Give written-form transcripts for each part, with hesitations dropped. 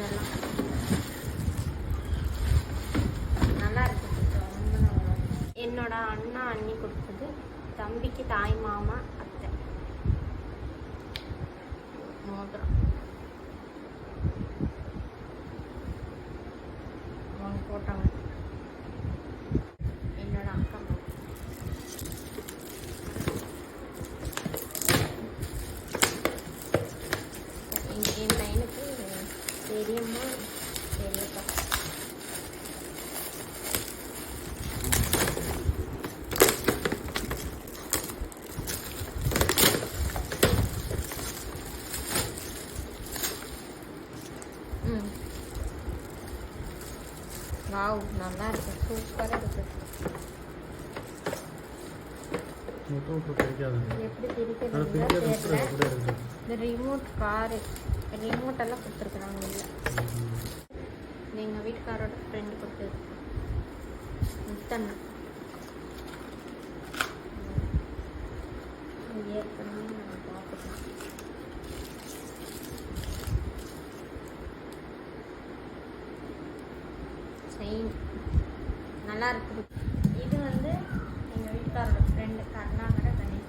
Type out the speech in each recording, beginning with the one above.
இதெல்லாம் நல்லா இருக்குது. ரொம்ப நல்லா. என்னோட அண்ணா அண்ணி கொடுத்தது. தம்பிக்கு தாய் மாமா அத்தை மோதிரம் அவங்க போட்டாங்க. என்னோட அக்கா என் பையனுக்கு பெரியம்மா பெரியப்பா. வாவ், நல்லா இருக்கு, சூப்பராக இருக்கு. எப்படி பிரிக்கிறதுன்னு தெரியல. இந்த ரிமோட் காரு ரிமோட் எல்லாம் கொடுத்துருக்குறாங்க. இல்லை, எங்கள் வீட்டுக்காரோட ஃப்ரெண்டு கொடுத்தது. முத்தண்ணா ஏற்கனவே நான் பார்த்துக்கேன். செயின் நல்லா இருக்குது. இது வந்து எங்கள் வீட்டுக்காரோட ஃப்ரெண்டு கருணாகர கணேஷ்.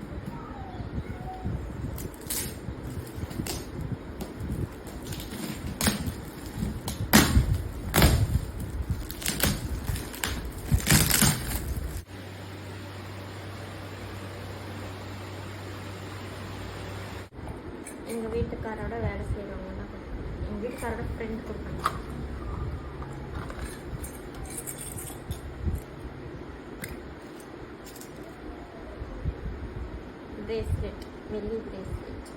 எங்கள் வீட்டுக்காரோட வேலை செய்கிறவங்க தான் எங்கள் வீட்டுக்காரோட ஃப்ரெண்ட் கொடுத்தாங்க. பிரேஸ்லெட், வெள்ளி பிரேஸ்லெட்.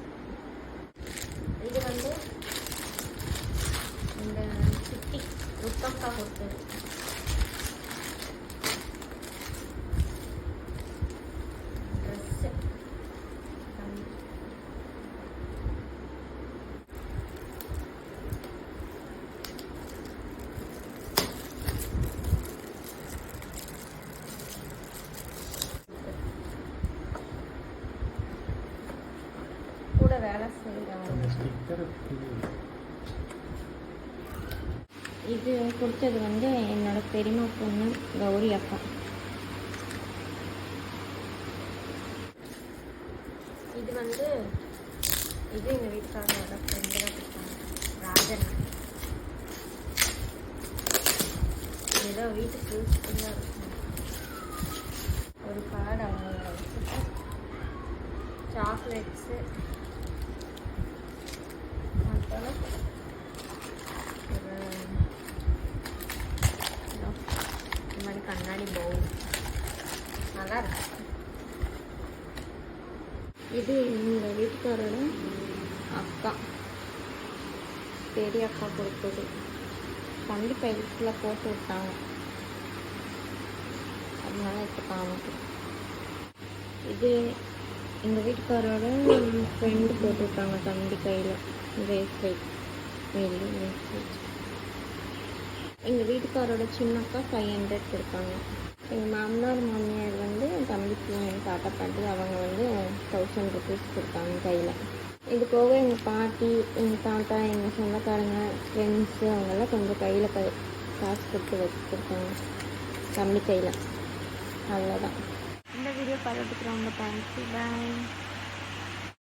இது வந்து இந்த சிட்டி உத்தம்கா கொடுத்தது. ட்ரெஸ்ஸு கூட வேலை செய்கிறாங்க. இது கொடுத்தது வந்து என்னோட பெரியம்மா பொண்ணு கௌரி அக்கா. இது வந்து இது எங்கள் வீட்டுக்காரோட ஃப்ரெண்டு தான் கொடுத்தாங்க, ராஜன். ஏதோ வீட்டுக்கு யூஸ்ஃபுல்லாக இருக்கும். ஒரு கார்டு அவங்க வச்சுட்டு சாக்லேட்ஸு, அப்புறம் இந்த மாதிரி கண்ணாடி பவுல் நல்லா இருக்கு. இது எங்கள் வீட்டுக்காரோட அக்கா, பெரிய அக்கா கொடுத்தது. தம்பி கையில் போட்டு விட்டாங்க, அதனால இப்போ காமிக்கு. இது எங்கள் வீட்டுக்காரோட ஃப்ரெண்டு போட்டு விட்டாங்க தம்பி கையில் பிரேஸ்லெட், வெள்ளி பிரேஸ்லெட். எங்கள் வீட்டுக்காரோட சின்னக்கா 500 கொடுத்தாங்க. எங்கள் மாமனார் மாமியார் வந்து தம்பிக்கு தாத்தா பாட்டி அவங்க வந்து 1000 rupees கொடுத்தாங்க கையில். இது போக எங்கள் பாட்டி, எங்கள் தாத்தா, எங்கள் சொந்தக்காரங்க, ஃப்ரெண்ட்ஸு அவங்கெல்லாம் கொஞ்சம் கையில் காசு கொடுத்து வச்சு கொடுத்தாங்க தம்பி கையில். அவ்வளோதான். இந்த வீடியோ பார்த்துட்டு ரொம்ப தேங்க்ஸ். பாய்.